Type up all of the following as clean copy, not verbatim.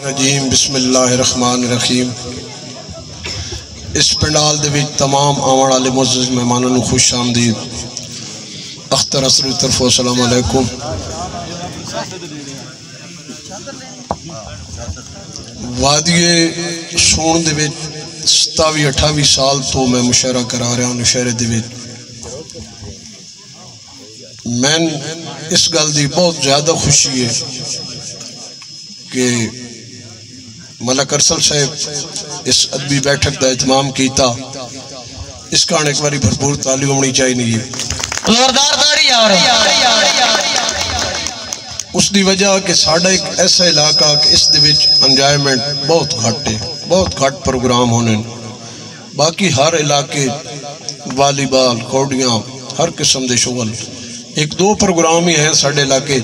रजीम बिस्मिल्लाहिर्रहमानिर्रहीम। इस पंडाल दे विच तमाम आवन वाले मुअज़्ज़ज़ मेहमानों को खुश आमदीद। अख्तर असर तरफो अस्सलाम अलैकुम। वादिए सोन दे विच 27-28 साल तो मैं मुशायरा करा रहा हूँ। नौशहरे दे विच मैं इस गल की बहुत ज़्यादा खुशी है कि मलक अरसल साहब इस अदबी बैठक का एहतमाम किया। इसका एक बार भरपूर ताली होनी चाहिए। उसकी वजह कि साडा एक ऐसा इलाका कि इस एंजॉयमेंट बहुत घट है, बहुत घट प्रोग्राम होने। बाकी हर इलाके वालीबॉल कौडियाँ हर किस्म के शुगल, एक दो प्रोग्राम ही हैं साडे इलाके।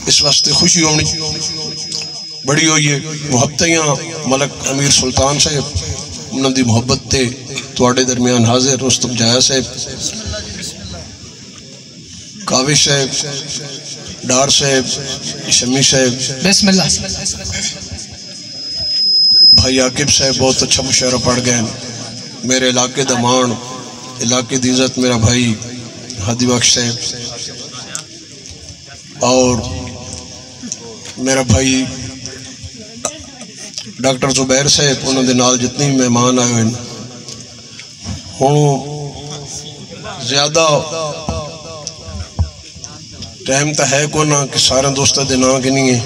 इस वास्ते खुशी होनी बड़ी हुई है। मुहब्बतियाँ मलक अमीर सुल्तान साहब उन्होंने मुहब्बत थे तुहाडे दरमियान हाजिर। रुस्तम जाया साहब, काविश साहब, डार साहब, शमी साहब, बिस्मिल्लाह भाई आकिब साहब बहुत अच्छा मुशायरा पढ़ गए। मेरे इलाके दा मान, इलाके की इज्जत मेरा भाई हादी बख्श साहब और मेरा भाई डॉक्टर जुबैर साहब, उन्होंने नाल जितने भी मेहमान आए हुए हूँ। ज़्यादा टाइम तो है को ना कि सारे दोस्तों के ना कि नहीं है।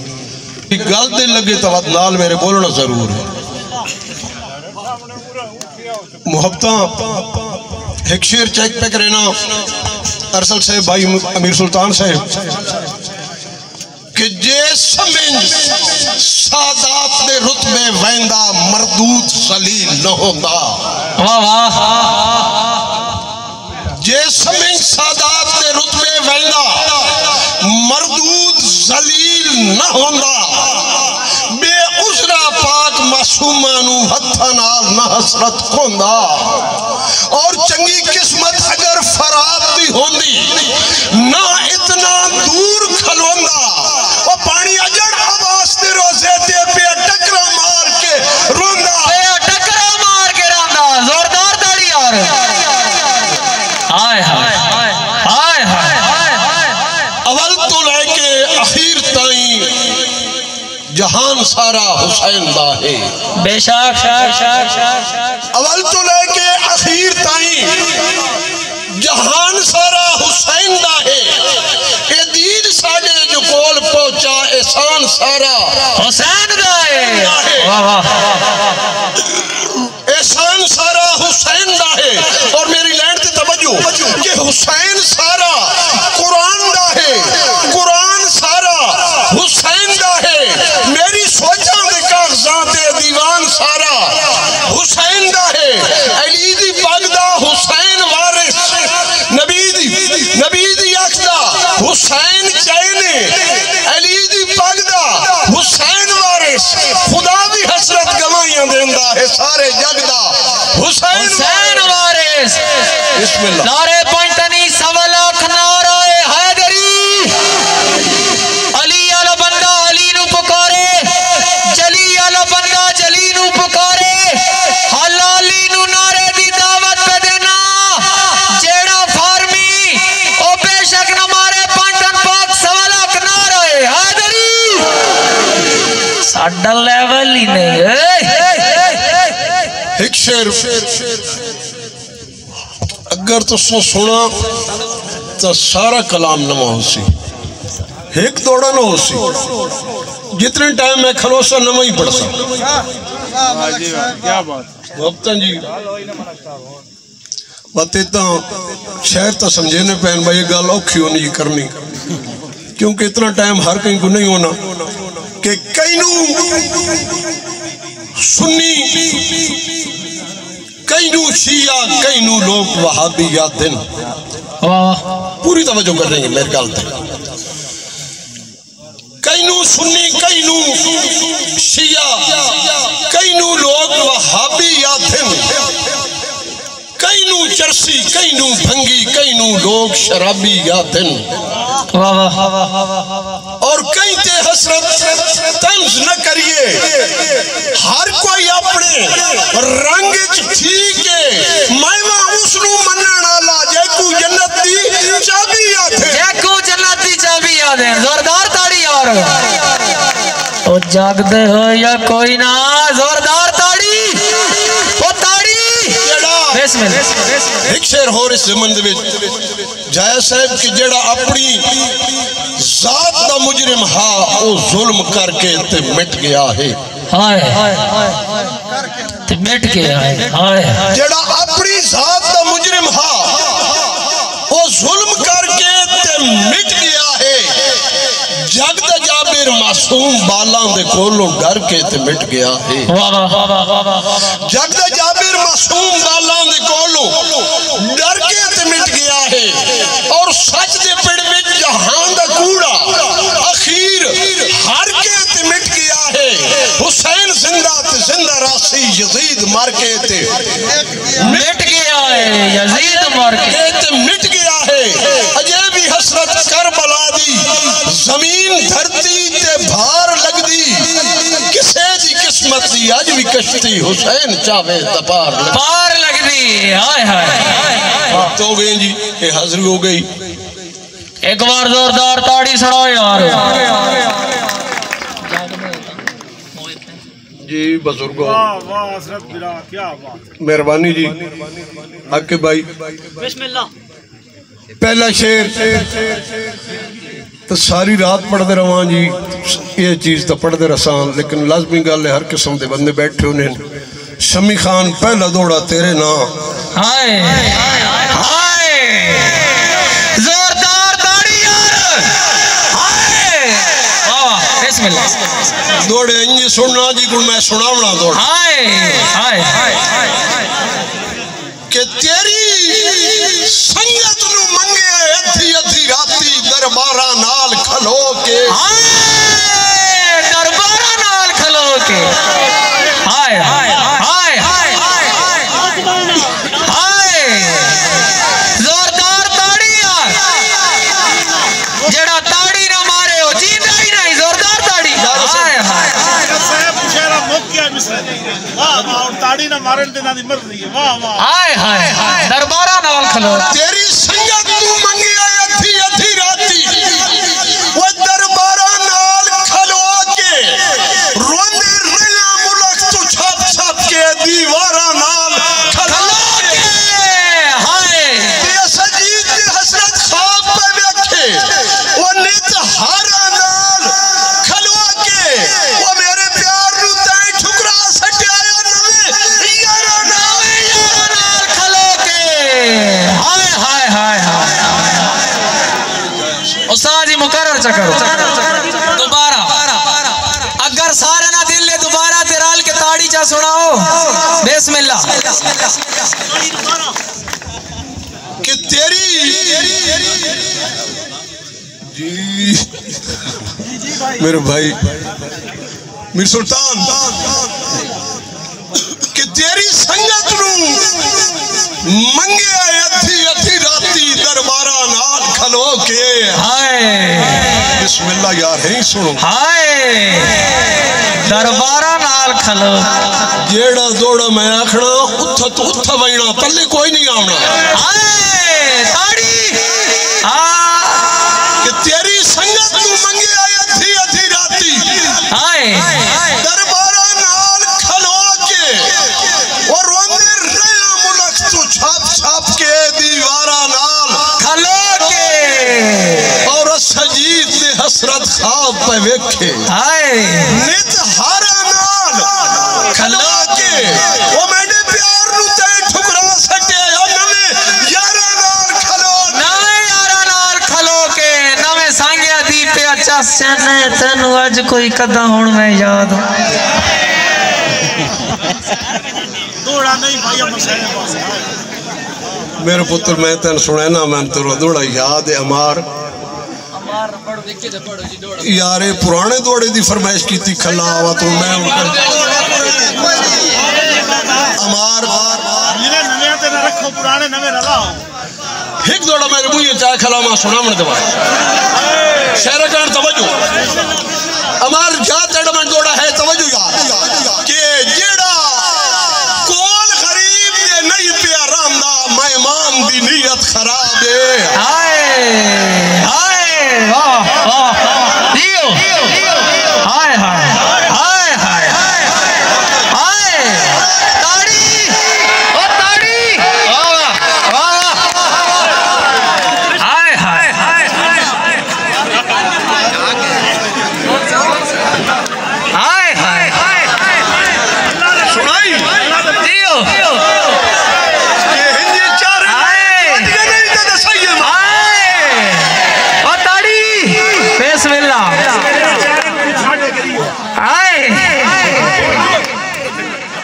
गल दिल लगे तो नाल मेरे बोलना जरूर है। मुहब्बत एक शेर चेक पे करे ना अरसल साहब भाई अमीर सुल्तान साहब कि जे समझ सादात दे रुतबे वैंदा मरदूद सलील न होता। जे समझ सादात दे रुतबे वैंदा मरदूद जलील न होता। बेउजरा पाक मासूमा नू हत्थां नाल न हसरत होंदा। और चंगी किस्मत अगर फराब दी होंदी ना इतना दूर खलोंदा। वो पानी अजड़ आवाज दे रोजे ते पे टकरा मार के रोंदा, टकरा मार के रोंदा। जोरदार ताड़ी यार। हाय हाय हाय हाय। अवल तो लेके आखिर ताई जहान सारा हुसैन दा है। बेशक अवल तो लेके आखिर ताई जहान सारा हुसैन दा है। ए दीन साडे जो कोल पहुंचा एहसान सारा हुसैन दा है। वाह वाह। एहसान सारा हुसैन दा है। और मेरी लैंड ते तवज्जो कि हुसैन सारा कुरान दा है, कुरान सारा हुसैन दा है। मेरी सोचा दे कागजात दे दीवान सारा हुसैन दा है। अली दी पगदा हुसैन वारिस, नबी दी अखदा हुसैन चैने, अली दी पगदा हुसैन वारिस। खुदा भी हसरत गवाहियां देंदा है सारे जगदा हुसैन वारिस। बिस्मिल्लाह। नारे पंतनी सवा लाख नारे हैदरी। अली वाला बंदा अली नू पुकारे, जली वाला बंदा जली नू पुकारे। हलाली नू नारे दी दावत पे देना। जेड़ा फार्मी ओ बेशक न मारे पंटन पाक सवा लाख नारे हैदरी। साडा लेवल ही नहीं। एक शेर अगर तुसो सुना तो सारा कलाम नवा हो सी, एक दौड़ा ना हो सी। जितने टाइम मैं खलोसा नवा ही पढ़ सा। क्या बात वक्तन जी बात इतना शहर तो समझे न पैन भाई गल औखी होनी करनी, क्योंकि इतना टाइम हर कहीं को नहीं होना कि कई सुन्नी कई नू शिया कई नू लोग वहाबी या दिन। पूरी तवज्जो कर रही है मेरे गल पे। कई नू सुन्नी कई नू शिया कई नू लोग वहाबी या दिन। कई नू चरसी कई नू भंगी कई नू लोग शराबी या दिन। और कई ते हसरत तंज न करिए, हर कोई अपने रंग ठीक है। मैं उसनू मनण वाला जैकू जन्नत दी चाबी आथे, जैकू जन्नत दी चाबी आथे। जोरदार ताड़ी यार। ओ जागदे हो या कोई ना, जोरदार ताड़ी। ओ ताड़ी एक शेर होर इस ज़मन दे विच जाया साहब कि जेड़ा अपनी जात दा मुजरिम हा ओ जुल्म करके ते मिट गया है। हाय ते मिट गया है। हाय जेड़ा अपनी जात दा मुजरिम हा ओ जुल्म करके ते मिट गया है। जग दा जाबिर मासूम बालां दे कोलों डर के ते मिट गया है। जग दा जाबिर मासूम बालां दे कोलों डर के ते मिट गया है। और सच दे पिंड विच जहां दा कूड़ा अखीर हार के ते मिट गया है। हुसैन जिंदा ते जिंदा रासी, यजीद मर के ते मिट गया है। यजीद मर के ते मिट गया है। अजे भी हसरत करबला दी जमीन धरती ते भार लगदी, किसे दी किस्मत दी अज भी कश्ती हुसैन चावे ता पार लगदी। हाय हाय तो गए जी, ये हाजिर हो गई। एक बार जोरदार ताड़ी सुनाओ यार। जी बुजुर्गो, मेहरबानी जी। आके भाई पहला शेर तो सारी रात पढ़ते रहा जी, ये चीज तो पढ़ते रसा, लेकिन लाजमी गल है हर किस्म के बंदे बैठे उन्हें। शमी खान पहला दौड़ा तेरे ना। हाय हाय जोरदार ताड़ी यार। हाय वाह बिस्मिल्लाह। दौड़े इंज सुनना जी को मैं सुनावना दौड़। हाय हाय कि तेरी संगत नू मंगे अधी अधी राती दरबारा नाल खलो के। हाय दरबारा नाल खलो के। हाय हाय हाय हाय जोरदार ताड़ी यार। जेड़ा ताड़ी ना मारे हो जींदा ही नहीं। जोरदार ताड़ी। हाय हाय ताड़ी ना मारन ते ना दी मर्जी है। वाह वाह। हाय हाय दरबारा नाल खलो। तेरी संगत तू मंगी अधी अधी राती, वो दरबारा नाल खलो के रोंदे रहा मुल्क तू छाप छाप के दीवारा नाल खलो के। हाय ते सजीद दी हसरत ख्वाब पे वेखे, वो नित हारा नाल खलो के। वो मेरे प्यार नू तैं ठुकरा सटिया नवे यारा नाल खलो के। हाय हाय हाय हाय उस्ताद जी मुकर्रर चक्कर दोबारा। अगर सारे ना दिल ले दोबारा तिराल के ताड़ी चा सुनाओ। बिस्मिल्लाह। कि तेरी जी मेरे भाई मीर सुल्तान, कि तेरी संगत नू मंगे अधी अधी राती दरबारा नाल खलो के। हाय बिस्मिल्लाह यार है सुनो। हाय दरबारा नाल खलो। जेड़ा दौड़ा मैं आखना उथा तो उथा वजना, पल्ले कोई नहीं आना। हाय ताड़ी। कि तेरी संगत नू मंगे अधी अधी राती। हाय दरबारा नाल खलो के, और रोंदे रहा मुल्क तू छाप छाप के दीवारा नाल खलो के। और सजीद ने हसरत ख्वाब पे वेखे। हाय नित हारा नाल खलो के। वो मेरे प्यार नू तैं ठुकरा सटे नवे यारा नाल खलो। नवे यारा नाल खलो के। नवे सांगिया दी पे अच्छा सने तेनू अज कोई कदा हुण मैं याद। दौड़ा नहीं भाई मसले पास। मेरे पुत्र मैं तेन सुने ना, मैं तेरा दौड़ा याद है। अमार यारे पुराने दौड़े की फरमाइश की थी खला आवा तो मैं अमार नवे ते ना रखो, पुराने नवे ना लाओ। एक दौड़ा मेरे मुझे चाय खलामा सुना मन दवा शहर का तवज्जो हमार जात एडमन दौड़ा है तवज्जो यार कि जेड़ा कोल गरीब दे नहीं पिया रामदा मेहमान दी नीयत खराब है हाय हाय वाह वाह दियो हाय हाय हाय हाय हाय ताड़ी ओ ताड़ी वाह वाह हाय हाय हाय हाय हाय सुनाई दियो ये हिंदी चार नहीं तो सही है ओ ताड़ी बिस्मिल्लाह हाय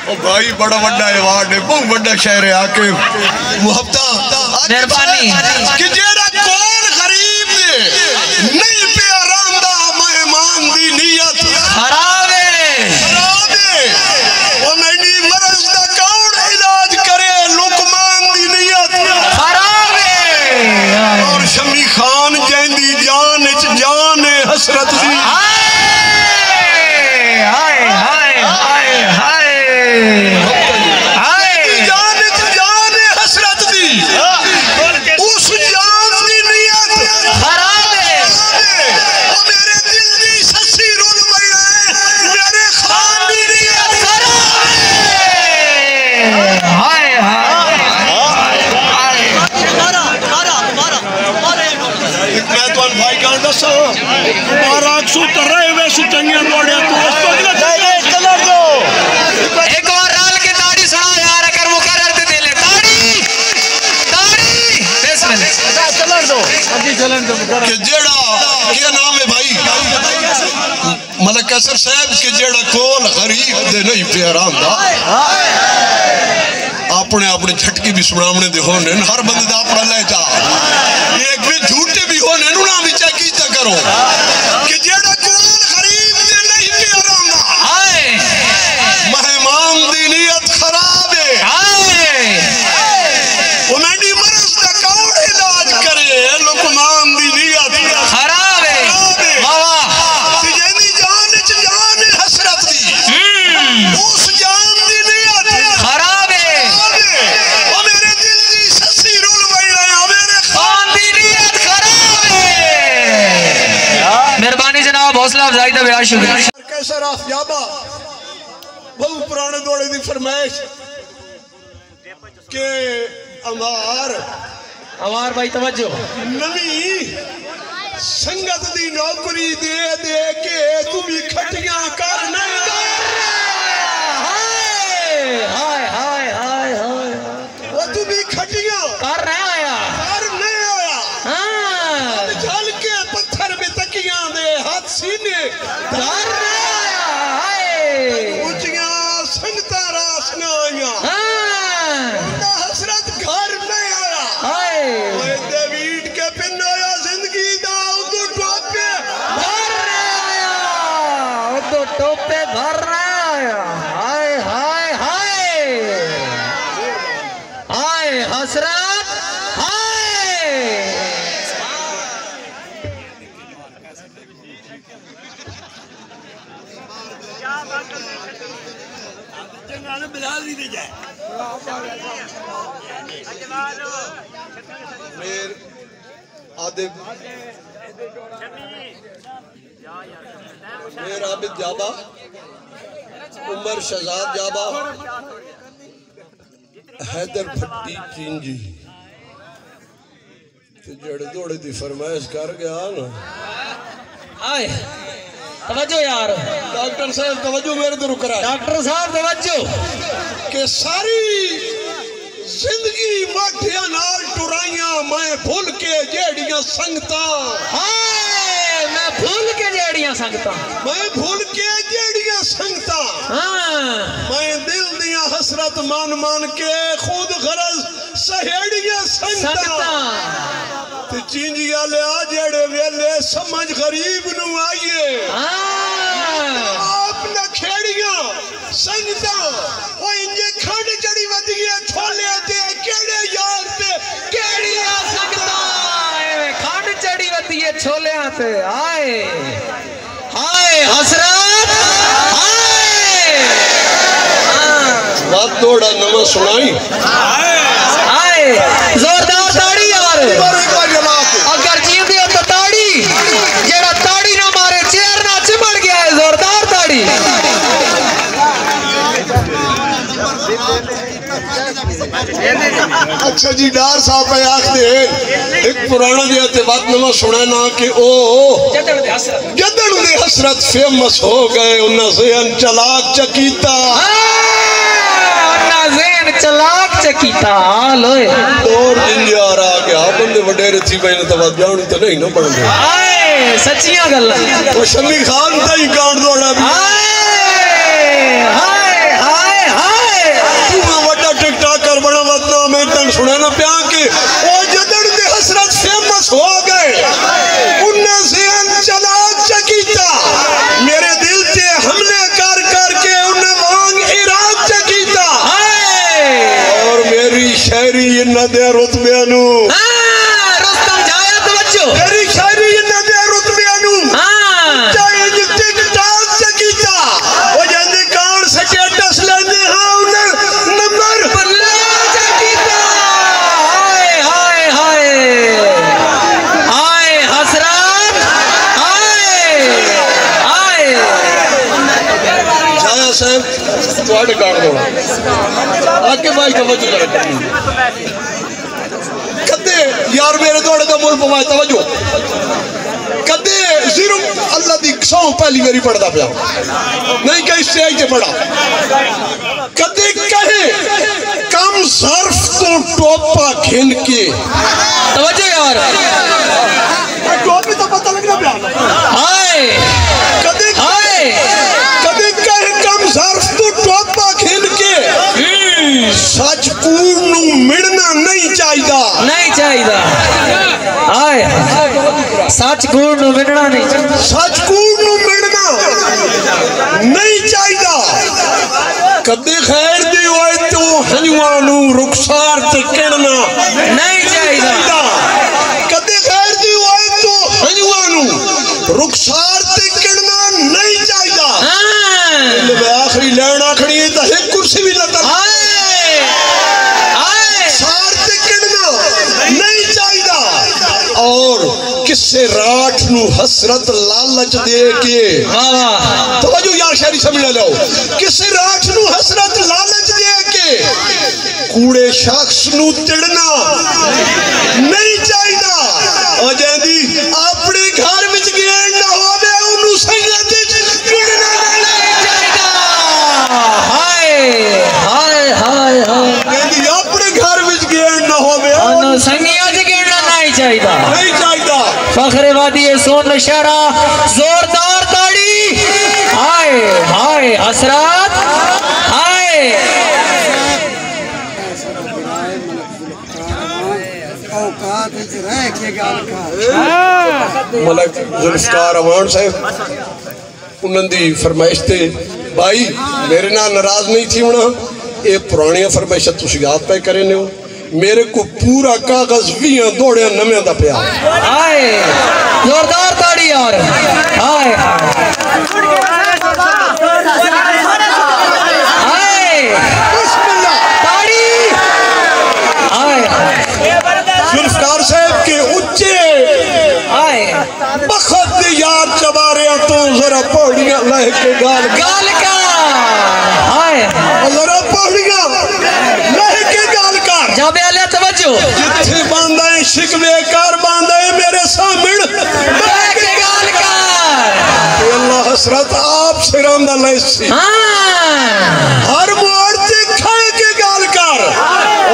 ओ भाई बड़ा बड़ा अवार्ड है बहुत बड़ा शहर है आके मुहब्बता मेहरबानी कि जेड़ा कौन गरीब दे नहीं पे आरामदा मेहमान दी नियत खराब है खराब है ओ मेरी मरज दा कौन इलाज करे लुकमान दी नियत खराब है और शमी खान जैंदी जान च जान है हसरत दी हाय हाय हाय हाय हाय जान च जान है हसरत दी उस जान दी नियत खराब है ओ मेरे दिल दी सच्ची रुल पई है मेरे खान दी नियत हाय हाय मैं तो भाई का दसा मारा सु तरह वे सु चंगिया दौड़े तू एक और राल के ताड़ी सुना यार अगर मुकर्रर दे दे ले ताड़ी ताड़ी बिस्मिल्लाह कि जेड़ा क्या नाम है भाई मलक असर साहब के जेड़ा कोल गरीब दे नहीं पे आरामदा अपने अपने झटकी भी सुनावने दे होने हर बंदे दा अपना लहजा एक भी झूठे भी होने नु ना विचा कीता करो कि जेड़ा कोल गरीब दे नहीं पे आरामदा हाय मेहमान दी नियत खराब है हाय वो मेरी मरज दा कौन इलाज करे लुकमान दी नियत खराब है वाह वाह तेरी जान च जान है हसरत दी उस जान दी नियत खराब है ओ मेरे दिल दी सच्ची रुल पई है मेरे कौन दी नियत खराब है मेहरबानी जनाब हौसला अफजाई दा बेहद शुक्रिया कैसा राफयाबा बहुत पुराने दौड़े दी फरमाइश के हमार भाई तवज्जो नवी संगत दी नौकरी दे दे के तू भी खटियां कर ना हाय हाय हाय हाय वो तू भी खटियां कर रहा आया कर नहीं आया हाँ जल के पत्थर में तकियां दे हाथ सीने कर रहा आया हाय ऊंचियां संगता रास ना आया हाँ हसरत घर नहीं आया हाय ओए देवीट के पिन आया जिंदगी दा उदो टोपे भर रहा आया वो तो टोपे भर रहा आया हाय हाय हाय हाय हसरत हाय मेर आदे मेर आबिद जाबा उमर शहजाद जाबा हैदर भट्टी चींजी जड़े दौड़े दी फरमाइश कर गया ना हाय तवज्जो यार डॉक्टर साहब तवज्जो मेरे ते रुक रहा डॉक्टर साहब तवज्जो कि सारी जिंदगी माठिया नाल टुराइयां मैं भूल के जेड़ियां संगता हाय मैं भूल के जेड़ियां संगता मैं भूल के जेड़ियां संगता हाँ मैं दिल दिया हसरत मान मान के खुद गरज सहेड़ियां संगता ते चींजिया लिया जेड़े वेले समझ गरीब नु आइए आप न खेड़ियां संगता ओ इंजे खंड चढ़ी वधिए छोले ते केड़े यार ते केड़ियां संगता रहमत आए हाय हसरत हाय बात थोड़ा नवा सुनाई हाय जोरदार ताड़ी यार अगर जींदे हो तो ताड़ी जेड़ा ताड़ी ना मारे चेयर ना चिमड़ गया है जोरदार ताड़ी अच्छा जी डार साहब पे आखते एक पुराना जी बात नवा सुना ना कि ओ जदन दे हसरत फेमस हो गए उन्ना ज़हन चलाक चकीता उन्ना ज़हन चलाक चकीता लोए और जिंजार आ गया बंदे वडेरे थी मैंने तो जान तो नहीं ना पढ़ गए हाय सच्चियां गल्लां वो शमी खान ता ही कांड दौड़ा भी हाय हाय हाय तू वड्डा टिकटॉक कर बड़ा बदना मैं तन सुना ना प्या के ओ जदन दे हसरत फेमस हो गए उन्ना ज़हन चलाक चकीता मेरे दिल ते हमले कर करके उन्ना वांग इराक चकीता और मेरी शायरी इन्ना दे रुतबे नु रुस्तम जाया तो बच्चो मेरी शायरी इन्ना दे रुतबे नु चाहे जी टिकटॉक चकीता ओ जंदे कौन स्टेटस लेंदे हां उन्ना नंबर बल्ला चकीता हाय हाय हाय हाय हसरत हाय हाय छाया साहब ਤੁਹਾਡੇ ਕਾਰਡ ਦੋ ਆਕੇ ਭਾਈ ਤਵੱਜੋ ਕਰ कदे यार मेरे थोड़े का मुल्क पवाए तवज्जो कदे जीरो अल्लाह दी सौ पहली मेरी पढ़दा पिया नहीं कहीं स्टेज पे पढ़ा कदे कहे कम सर्फ तो टोपा घिन के तवज्जो यार टोपी तो पता लगना पिया हाय कदे हाय कदे कहे कम सर्फ तो टोपा घिन के सच कूड़ नू मिलना नहीं चाहिदा नहीं चाहिदा हाय सच कूड़ नू मिलना नहीं सच कूड़ नू मिलना नहीं चाहिदा कदे खैर दी होए तो हंजुआ नू रुखसार ते किणना नहीं चाहिदा कदे खैर दी होए तो हंजुआ नू रुखसार ते किणना नहीं चाहिदा मैं आखिरी लाइन आखनी है तो एक कुर्सी भी लता नहीं चाहिदा और किसे राठ नू हसरत लालच दे के तवज्जो यार शायरी समझ लो किसे राठ नू हसरत लालच दे के कूड़े शख्स नू तिड़ना नहीं चाहिदा और जंदी अपने घर विच गेड़ ना होवे उनु संगत विच गिड़ना नहीं चाहिदा हाय हाय हाय हाय जंदी अपने घर विच गेड़ ना होवे उनु संगिया च गिड़ना नहीं चाहिदा नहीं चाहिदा फखरे वादी सोन शहरा जोरदार ताड़ी हाय हाय हसरत हाय मलक जुल्फकार अवान साहब उन्होंने फरमाइश थे भाई मेरे नाल नाराज नहीं थी होना ये पुरानिया फरमाइशा तुम याद पे करे हो मेरे को पूरा कागज 20 दौड़िया नमिया दा पिया हाय जोरदार ताड़ी यार हाय हाय बिस्मिल्लाह ताड़ी हाय जुल्फकार साहब के उच्चे हाय बखत यार चबारिया तो जरा पौड़ियां लह के गाल गाल का हाय जरा पौड़ियां लह के गाल कर जाबे अले तवज्जो जिथे बांधा है शिकवे कर बांधा है मेरे सामने लह के गाल कर अल्लाह हसरत आप सिरांदा लैसी हर मोड़ ते खा के गाल कर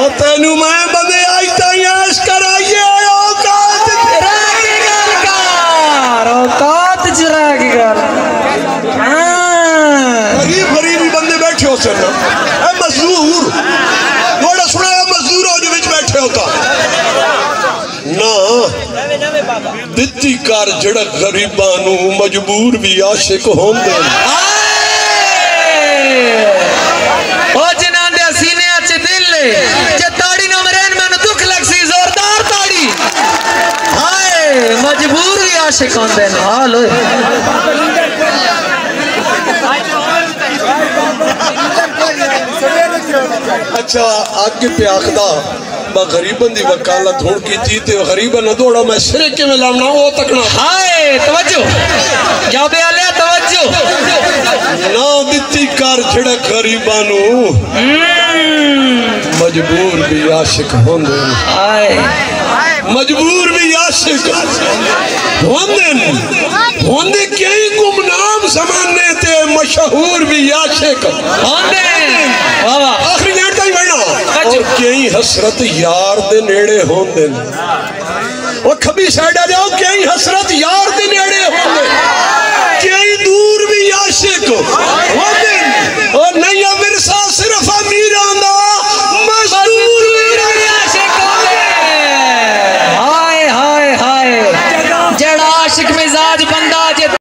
ओ तेनू मैं बंदे आई तायाश कराइए औकात रह के गाल कर औकात जरा के गाल गरीब गरीब बंदे बैठे हो सर ए मजदूर थोड़ा सुना मजदूर हो जो विच बैठे होता ना दित्ती कर जड़ा गरीबां नू मजबूर भी आशिक होंदे ओ जिन्हां दे सीने च दिल जे ताड़ी ना मरेन मैनू दुख लगसी जोरदार ताड़ी हाय मजबूर भी आशिक होंदे न हाल होए अच्छा आगे पे आखदा मैं गरीबन दी वकालत हुण कीती ते गरीबन न दौड़ा मैं सिरे किवें लावना वो तकना हाय तवज्जो जाबे आले तवज्जो ना दित्ती कर छड़ा गरीबां नु मजबूर भी आशिक होंदे हाय मजबूर भी आशिक होंदे कई गुमनाम जमाने ते मशहूर भी आशिक होंदे वाह वाह आखिरी नेड़ ताई बैठना और कई हसरत यार दे नेड़े होंदे वो खबी साइड आ जाओ कई हसरत यार दे नेड़े होंदे